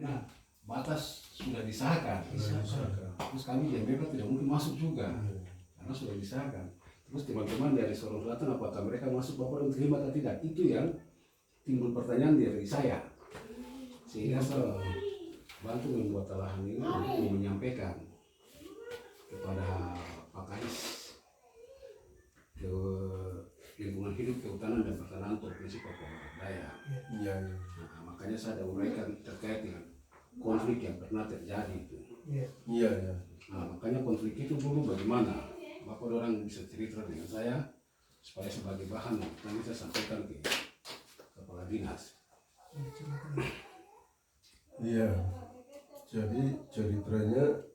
Nah, batas sudah disahkan. Terus kami di MPK tidak mungkin masuk juga, karena sudah disahkan. Terus teman-teman dari Sorong Selatan, apakah mereka masuk Bapak dan terima atau tidak? Itu yang timbul pertanyaan dari saya. Sehingga saya bantu membuat lahan ini untuk menyampaikan kepada Pak Kadis ke lingkungan hidup, kehutanan dan pertanahan Provinsi Papua Barat Daya. Iya. Nah, makanya saya ada uraikan terkait dengan konflik yang pernah terjadi itu. Iya. Nah, makanya konflik itu dulu bagaimana? Bapak orang bisa cerita dengan saya supaya sebagai bahan nanti saya sampaikan ke kepala dinas. Iya. Jadi ceritanya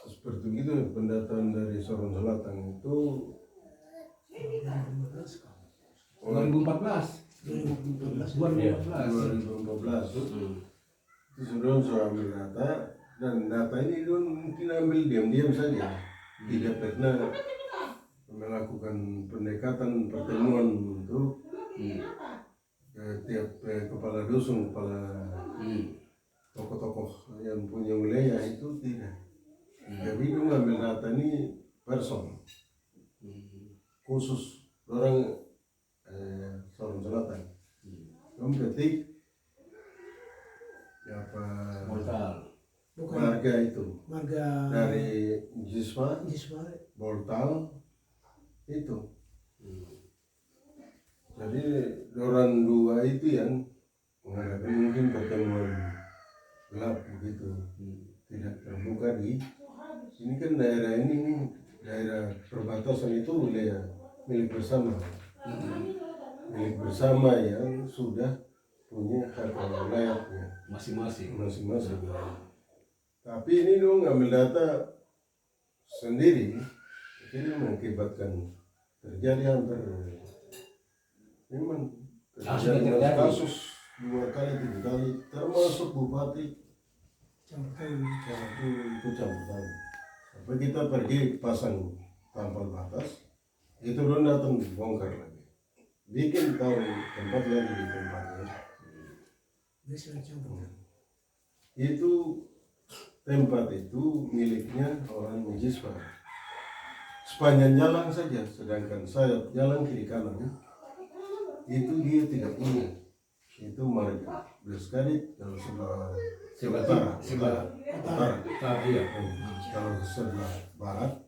seperti itu, pendataan dari Sorong Selatan itu 2014. Itu sudah ambil data, dan data ini mungkin ambil diam-diam saja, tidak pernah melakukan pendekatan pertemuan untuk tiap kepala dusun, kepala tokoh-tokoh yang punya wilayah itu tidak. Jadi itu mengambil data ini person khusus orang Sorong Selatan. Ketik apa marga itu, marga dari Jisma, Boltal itu. Jadi orang dua itu yang mengadakan mungkin pertemuan gelap begitu, tidak terbuka di ini kan daerah ini daerah perbatasan itu wilayah milik bersama, milik bersama yang sudah punya hak wilayahnya masing-masing. Tapi ini dong ngambil data sendiri, ini mengakibatkan terjadi hampir memang terjadi kasus 2 kali 3 kali, termasuk bupati itu campur. Sampai kita pergi pasang tampal batas, itu dong datang bongkar lagi, bikin tahu tempat lagi di tempatnya. Itu tempat itu miliknya orang Mujiswa sepanjang jalan saja, sedangkan sayap jalan kiri kanan itu dia tidak punya. Itu marga Beskarit kalau sebelah utara. Kalau sebelah barat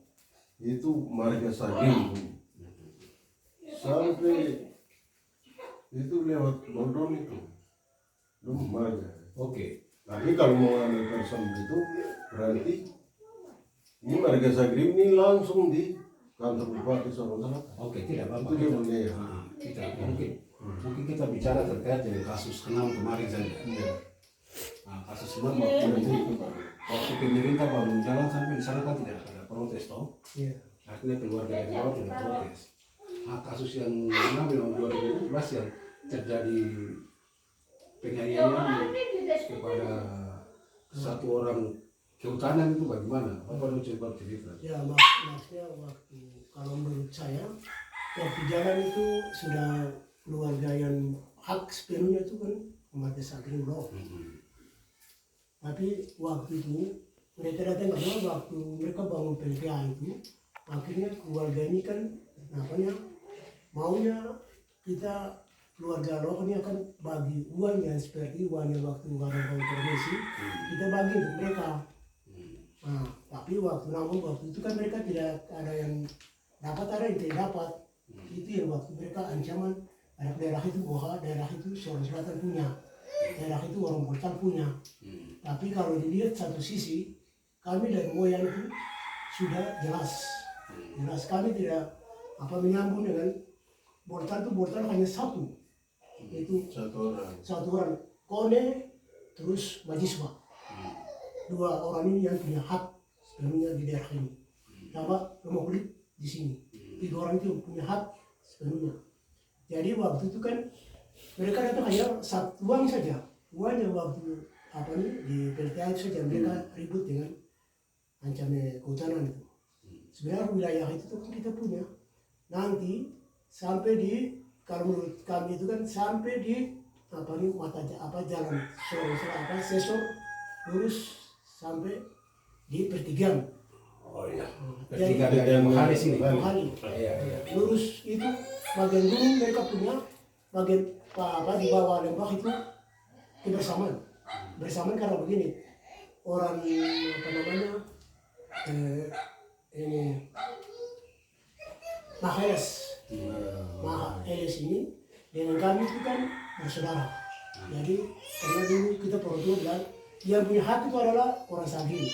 itu marga Sagim. Sampai itu lewat Bodong itu marga. Oke. Tapi kalau mau ambil person itu berarti ini marga Sagrim ini langsung di kantor bupati Sorong Selatan. Oke, tidak apa-apa. Kita mungkin kita bicara terkait dengan kasus 6 kemarin saja. Nah, kasus 6 waktu pemerintah baru jalan sampai di sana kan tidak ada protes toh. Akhirnya keluarga dari bawah tidak protes. Nah, kasus yang 6 yang 2014 yang terjadi penganiayaan kepada satu orang kehutanan itu bagaimana? Apa lu coba cerita? Ya, maksudnya waktu kalau menurut saya waktu jalan itu sudah keluarga yang hak sepenuhnya itu kan umat Sagrim loh. Tapi waktu itu mereka datang ke bawah, waktu mereka bangun PLTA itu, akhirnya keluarga ini kan maunya kita keluarga loh ini akan bagi uang yang seperti uang yang waktu orang permisi kita bagi untuk mereka. Nah, tapi waktu itu kan mereka tidak ada yang dapat, ada yang tidak dapat. Itu yang waktu mereka ancaman daerah itu bahwa daerah itu Sorong Selatan punya, daerah itu orang Boltal punya. Tapi kalau dilihat satu sisi, kami dari moyang itu sudah jelas kami tidak menyambung dengan Boltal itu. Boltal hanya satu, itu satu orang Kone terus Majiswa. 2 orang ini yang punya hak sepenuhnya di daerah ini, sama rumah kulit di sini. 3 orang itu punya hak sepenuhnya. Jadi waktu itu kan mereka datang hanya satu uang saja, uangnya waktu di PLTA itu saja mereka ribut dengan ancaman kehutanan itu. Sebenarnya wilayah itu tuh kita punya. Nanti sampai di, kalau menurut kami itu kan sampai di jalan Sesor lurus sampai di pertigaan. Oh iya. Jadi Ketiga dari Mahali sini. Mahali. Iya. Lurus itu bagian dulu mereka punya, bagian di bawah lembah itu kebersamaan. Bersamaan karena begini, orang apa namanya ini Maheles ini dengan kami itu kan bersaudara. Jadi karena dulu kita orang tua bilang yang punya hak itu adalah orang Sagini.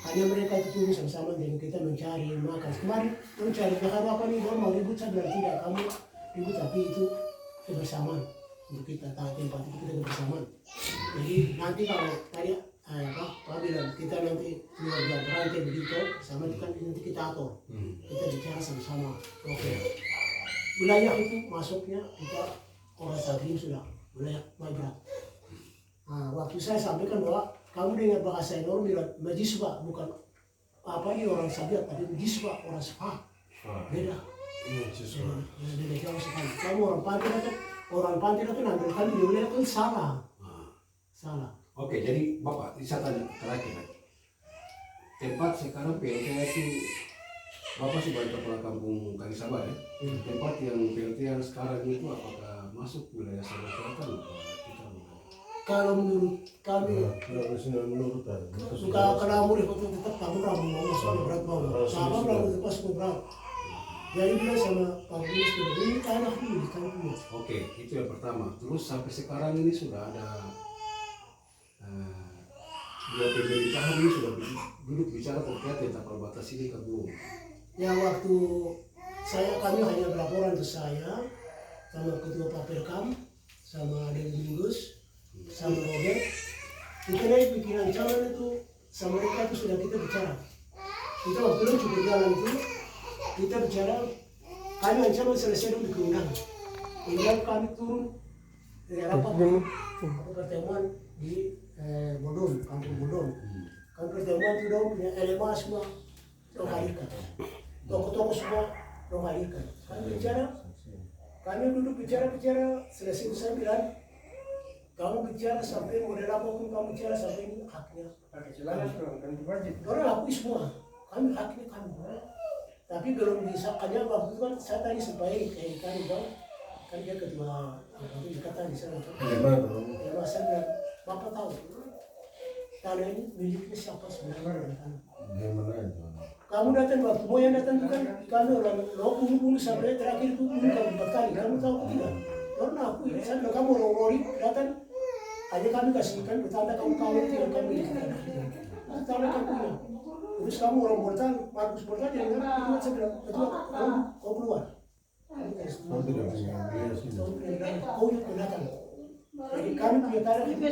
Hanya mereka itu turun sama-sama dengan kita mencari makan. Kemarin mencari makan apa nih, orang mau ribut, saya bilang tidak, kamu ribut tapi itu kebersamaan untuk kita tahu tempat itu kita kebersamaan. Jadi nanti kalau tadi Pak bilang kita nanti keluarga berantai begitu sama itu kan nanti kita atur, kita bicara sama-sama. Oke. Wilayah itu masuknya kita orang Sagini sudah wilayah Maibrat. Nah, waktu saya sampaikan bahwa kamu dengar bahasa yang orang bilang majiswa bukan apa ini orang Sabiat tapi majiswa orang Sepah beda. Beda jauh sekali. Kamu orang pantai itu ambil kami di wilayah itu salah. Salah. Oke, jadi Bapak, saya tanya terakhir. Tempat sekarang PLT itu Bapak sudah kepala kampung Kalisaba ya? Tempat yang PLT yang sekarang itu apakah masuk wilayah Sabah Selatan? Kalau menurut kami, kalau murid itu tetap kamu ramu mau soalnya berat banget. Sama ramu itu pas berat. Jadi bilang sama Pak Gubernur sudah ini tanah ini kampung. Oke, itu yang pertama. Terus sampai sekarang ini sudah ada dua pemerintahan ini sudah duduk bicara terkait tentang perbatas ini ke belum? Ya waktu kami hanya berlaporan ke saya sama ketua Paperkam sama Dewi Minggus sama Robert. Kita naik bikinan calon itu sama mereka itu sudah kita bicara. Kita waktu itu cukup jalan itu kita bicara kami ancaman selesai dulu diundang. Kemudian kami turun dari rapat pertemuan di Bodon, kampung Bodon. Kami pertemuan itu dong punya LMA semua dong hadirkan. Toko-toko semua dong hadirkan. Kami duduk bicara selesai saya bilang kamu bicara sampai model apapun kamu bicara sampai ini haknya. Orang akui semua, kami haknya kami. Tapi belum bisa, hanya waktu itu kan saya tadi supaya kayak kami bang, kan dia ketua ikatan di sana. Ya saya bilang, Bapak tahu tanah ini miliknya siapa sebenarnya tanah. Kamu datang waktu mau yang datang kan kami orang bunuh sampai terakhir itu bunuh kamu 4 kali, kamu tahu tidak? Orang akui, saya bilang kamu orang datang. Hanya kami kasihkan bertanda kamu tidak kami di tanah itu tanah kamu punya. Terus kamu orang Bortal, Markus Bortal yang dengar itu saya bilang ketua kau keluar. Kau yang datang. Jadi kami punya tanah itu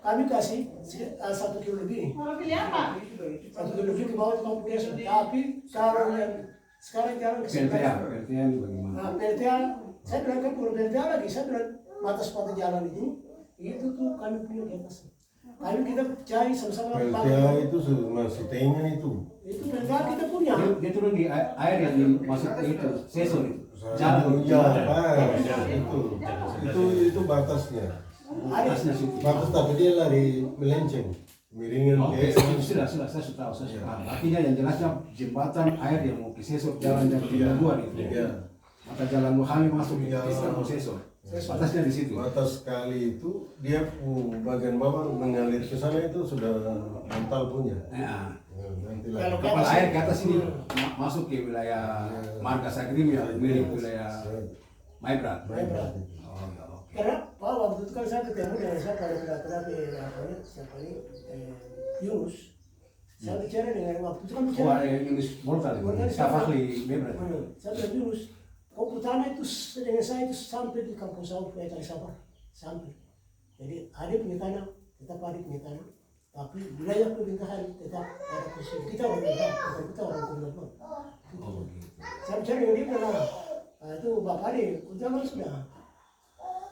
kami kasih 1 kilo lebih. 1 kilo lebih ke bawah itu kamu punya. Tapi kalau yang sekarang jalan ke PLTA ini bagaimana? Nah, PLTA saya bilang kan kalau PLTA lagi saya bilang batas jalan itu tuh kami punya di atas. Kami kita cari sama-sama. PLTA itu masih T-nya itu. Itu PLTA kita punya. Dia turun di air yang masuk itu, sesor itu. Jalan itu batasnya. Batasnya situ. Batas tapi dia lari melenceng. Miringin Oke, ke sudah, saya sudah tahu. Artinya yang jelasnya jembatan air yang mau ke sesor jalan yang kedua itu. Mata jalan Mohami masuk ke Istanbul sesor. Batasnya di situ. Batas kali itu dia bagian bawah mengalir ke sana itu sudah mental punya. Kalau kapal air ke atas ini masuk ke wilayah Marga Sagrim ya, milik wilayah Maibrat. Karena waktu itu kan saya ketemu dengan siapa siapa ini Yunus. Saya bicara dengan waktu itu kan bicara. Yunus Bortal, staf ahli Maibrat. Saya bilang Yunus, kau tanah itu dengan saya itu sampai di kampung sawah kayak Kalisaba sampai. Jadi ada punya tanah, tetap ada punya tanah. Tapi wilayah pemerintahan tetap ada kursi. Kita orang pemerintahan, kita orang pemerintahan. Saya bicara dengan dia pernah, itu bapak ini, udah sudah.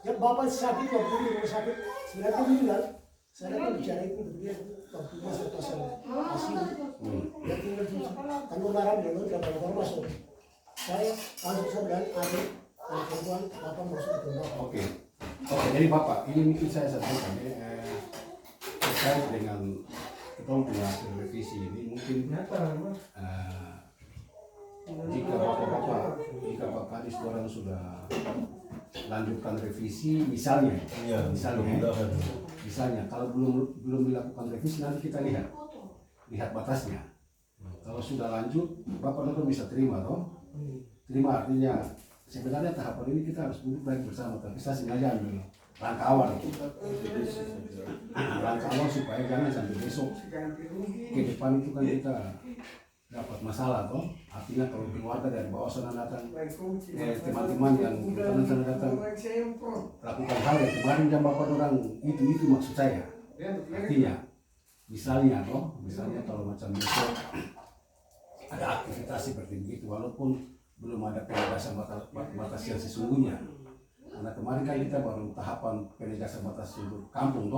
Ya bapak sakit waktu itu rumah sakit, sebenarnya itu bilang, saya kan bicara itu untuk dia waktu masuk pasal asli. Dia tinggal di Tanjung Barat, dia tidak pernah masuk. Saya bilang ada perempuan bapak masuk ke bapak. Oke, jadi bapak ini mungkin saya sampaikan. terkait dengan kita punya hasil revisi ini mungkin jika Pak Kadis orang sudah lanjutkan revisi misalnya kalau belum dilakukan revisi nanti kita lihat batasnya. Kalau sudah lanjut Bapak Noto bisa terima terima artinya sebenarnya tahapan ini kita harus duduk lagi bersama, tapi saya sengaja ambil langkah awal langkah awal supaya jangan sampai besok ke depan itu kan kita dapat masalah artinya kalau keluarga dari bawah sana datang teman-teman yang sana datang lakukan hal yang kemarin jam Bapak orang itu maksud saya artinya misalnya kalau macam besok ada aktivitas seperti begitu walaupun belum ada penegasan batas yang sesungguhnya karena kemarin kan kita baru tahapan penegasan batas untuk kampung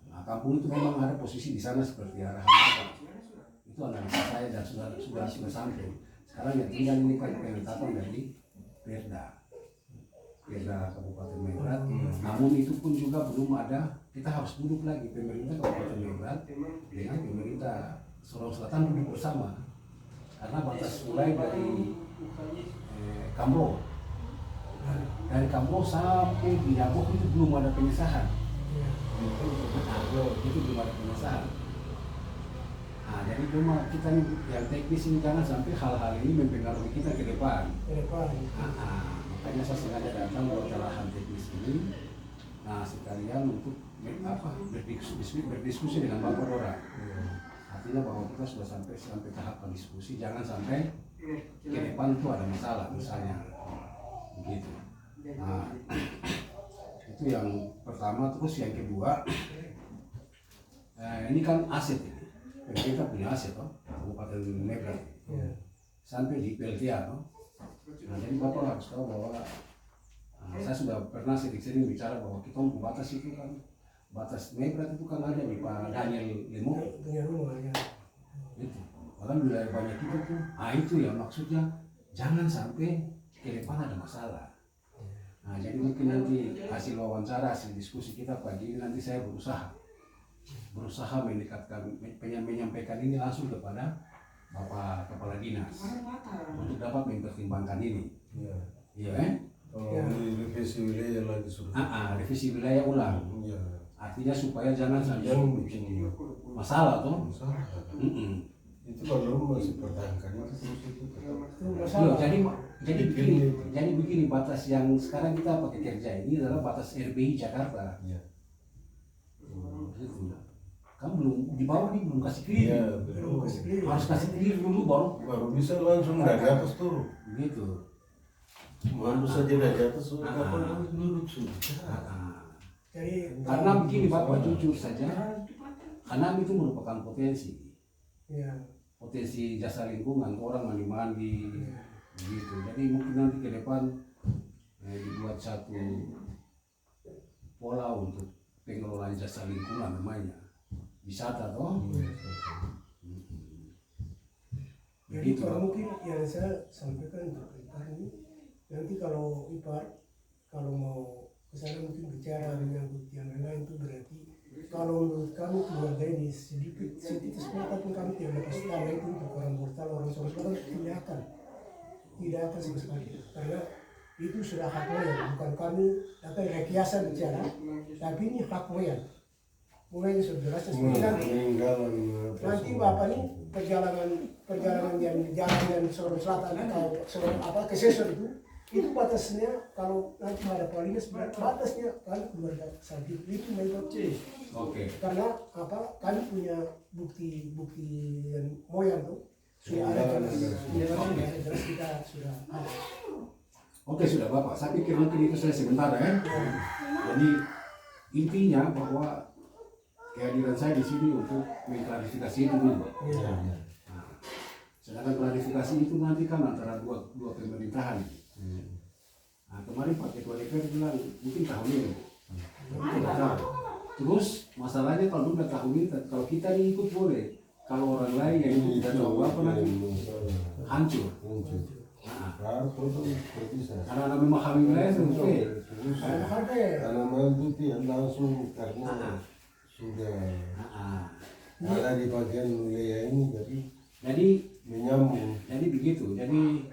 nah kampung itu memang ada posisi di sana seperti arahan Bapak. Itu analisa saya dan sudah sampai. Sekarang yang tinggal ini kan penetapan dari Perda Kabupaten Megrat. Namun itu pun juga belum ada. Kita harus duduk lagi pemerintah Kabupaten Megrat dengan pemerintah Sorong Selatan duduk bersama. Karena batas mulai dari Kamro, dari Kamro sampai di Dabok itu belum ada pengesahan. Itu belum ada pengesahan. Nah, jadi cuma kita nih yang teknis ini jangan sampai hal-hal ini mempengaruhi kita ke depan. Makanya saya sengaja datang buat lahan teknis ini. Nah, sekalian untuk berdiskusi dengan Bapak orang. Artinya bahwa kita sudah sampai tahapan diskusi, jangan sampai ke depan itu ada masalah misalnya, begitu. Nah, itu yang pertama. Terus yang kedua, ini kan aset. Kita punya aset Kabupaten Megrat sampai di PLTA nah, jadi Bapak harus tahu bahwa saya sudah pernah sering bicara bahwa kita batas itu kan batas Megrat itu kan ada di Pak Daniel Lemo itu bahkan wilayah banyak itu itu ya maksudnya jangan sampai ke depan ada masalah. Nah jadi mungkin nanti hasil wawancara hasil diskusi kita pagi ini nanti saya berusaha menyampaikan ini langsung kepada Bapak Kepala Dinas untuk dapat mempertimbangkan ini. Iya. Revisi wilayah lagi sudah. Revisi wilayah ulang. Artinya supaya jangan sampai bikin masalah Itu kalau masih pertahankan itu jadi begini batas yang sekarang kita pakai kerja ini adalah batas RBI Jakarta. Kan belum di bawah nih belum kasih clear. Harus kasih clear dulu baru bisa langsung dari atas turun. Gitu. Baru saja dari atas harus duduk sudah. Karena begini Bapak jujur saja, karena itu merupakan potensi. Potensi jasa lingkungan orang mandi begitu. Jadi mungkin nanti ke depan dibuat satu pola untuk pengelolaan jasa lingkungan namanya. Wisata Jadi kalau mungkin yang saya sampaikan untuk IPAR ini nanti kalau IPAR kalau mau kesana mungkin bicara dengan yang lain itu berarti kalau menurut kami keluarga ini sedikit seperti pun kami tidak lepas tangan itu untuk orang mortal orang sorong tidak akan sama sekali karena itu sudah hak moyang bukan kami akan rekayasa bicara tapi ini hak moyang. Mulai sudah jelas nanti Bapak ini perjalanan yang jalan Sorong Selatan atau ke Sesor itu batasnya kalau nanti ada Palinas batasnya kan keluarga Sabit itu menurut karena kami punya bukti yang moyang sudah ada jelas kita sudah ada. Sudah Bapak, saya pikir mungkin itu saya sebentar Jadi intinya bahwa kehadiran saya di sini untuk mengklarifikasi itu dulu. Sedangkan klarifikasi itu nanti kan antara dua pemerintahan. Nah, kemarin Pak Ketua DPR bilang mungkin tahun ini. Terus masalahnya kalau udah tahun ini, kalau kita ini ikut boleh. Kalau orang lain yang tidak tahu apa nanti hancur. Karena memahami wilayah karena memang itu langsung karena sudah Nah, ada di bagian wilayah ini, jadi menyambung. jadi begitu. Jadi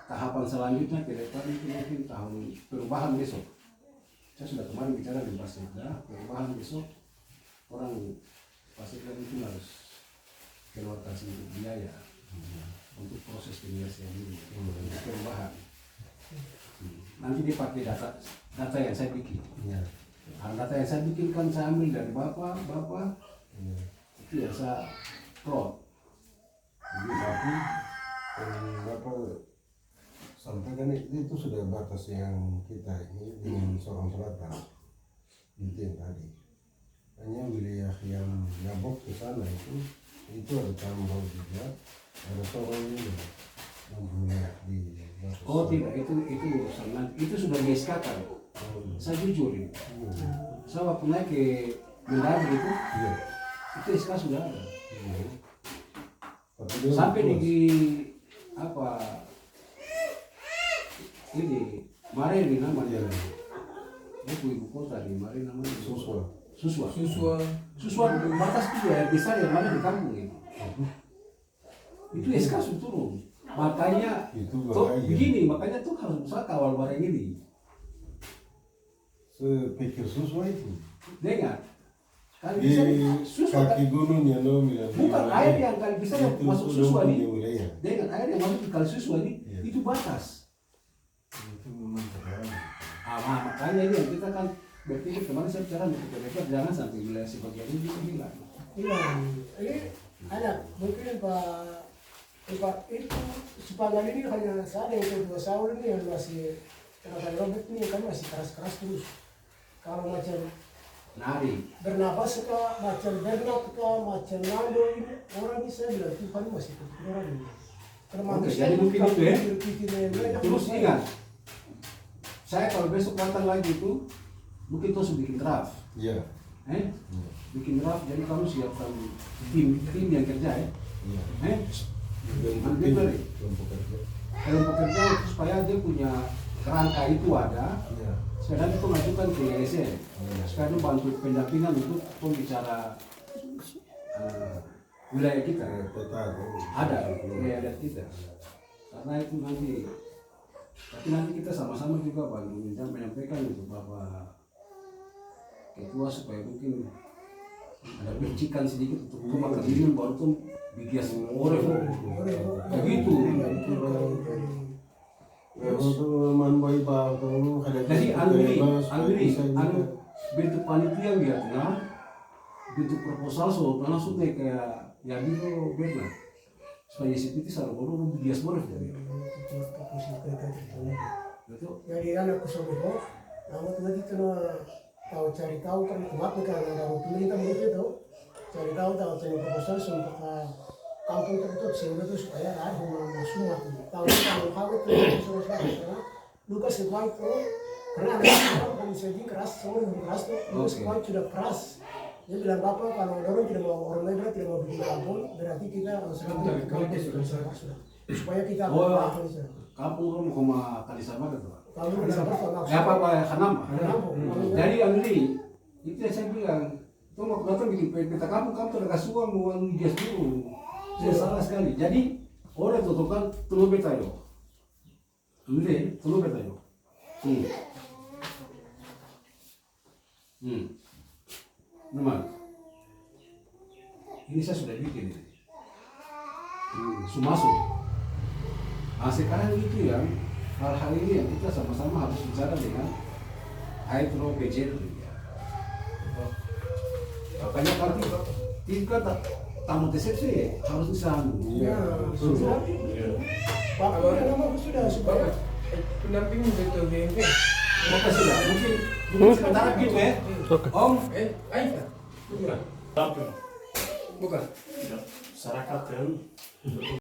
tahapan selanjutnya ke depan itu mungkin tahun perubahan besok. Saya sudah kemarin bicara di Pasirda, perubahan besok orang Pasirda itu harus keluarkan sedikit biaya untuk proses penyelesaian ini, perubahan. Nanti dia pakai data yang saya bikin. Ya. Data yang saya bikin kan saya ambil dari bapak, itu yang saya plot. Jadi Bapak sampaikan itu sudah batas yang kita ini dengan Sorong Selatan itu yang tadi. Hanya wilayah yang nyabok ke sana itu ada tambah juga, ada Sorong juga yang wilayah di batas. Oh tidak, itu sudah di SK kan. Saya jujur ini. Saya waktu naik ke Mendagri itu, Iya. itu SK sudah ada. Iya. Tapi dia Sampai luas. di apa ini Mareli namanya. Itu ibu kota di Mareli namanya Suswa. Suswa batas itu ya besar yang ada di kampung ini. Itu SK sudah turun. Makanya Itu tuh bahaya. begini, makanya tuh harus usaha kawal barang ini. Sepikir Suswa itu Dengar, kali di bisa suswa kan? kaki gunung ya no bilang. Bukan air yang kali bisa yang Itu masuk sudah suswa punya ini. wilayah. Dengan air yang masuk ke kali suswa ini, Iya. itu batas. Itu memang terlalu. Makanya ini yang kita kan berpikir kemarin saya bicara untuk PDP jangan sampai wilayah sebagian ini kita bilang. Iya, ini ada mungkin Pak itu sepanjang ini hanya saya yang kedua Saul ini yang masih kena Robert ini kan masih keras-keras terus. Kalau macam Nari. Bernabas ke macam Bernat ke macam Nando ini orang ini saya bilang Tuhan masih orang ini. Karena Oke, manusia jadi mungkin itu ya. berpikirnya mereka Terus ingat, saya kalau besok datang lagi itu mungkin terus bikin draft, Iya. bikin draft. Jadi kamu siapkan tim yang kerja ya, Iya. Dan Ambil dari kelompok kerja. kelompok kerja supaya dia punya kerangka itu ada. Iya. Sekarang itu masukkan ke LSM. Sekarang itu bantu pendampingan untuk pembicara wilayah kita. Peta Ada wilayah adat kita. Karena itu nanti, tapi nanti kita sama-sama juga bantu menyampaikan untuk Bapak Ketua supaya mungkin ada percikan sedikit untuk rumah kebiri baru tuh bikias oref begitu. Ya, untuk manbai baru ada. Jadi bentuk panitia biar nah bentuk proposal so langsung kayak yang itu beda supaya seperti baru bias oref jadi. Betul. Jadi anak kusobo, namun tadi tahu cari tahu kan kenapa kan ada pemerintah begitu cari tahu cari proposal untuk kampung tertutup sehingga itu supaya ada rumah semua tahu kalau itu semua karena Lukas White itu karena anak kan sedih keras semua yang keras tuh Lukas White sudah keras dia bilang bapak kalau orang tidak mau orang lain tidak mau bikin kampung berarti kita harus bikin kampung sudah supaya kita kampung rumah koma kali sama itu. kampung bisa berfungsi Ya apa Hanam. Hanam. Jadi Andri itu yang saya bilang tuh mau datang bikin peta kampung kamu tuh ada suang mau dia dulu. Saya salah sekali. Jadi orang tuh kan tulu beta yo. Andri tulu beta yo. Teman, ini saya sudah bikin ini. Sumasuk. Nah sekarang itu yang hal-hal ini yang kita sama-sama harus bicara dengan Hydro PJ. Makanya nanti tingkat tamu TCC harus bisa. Ya, sudah. Pak, nama sudah supaya pendamping betul BNP. Maka sudah mungkin sementara gitu ya. Om, Aika. Bukan. Bukan. masyarakat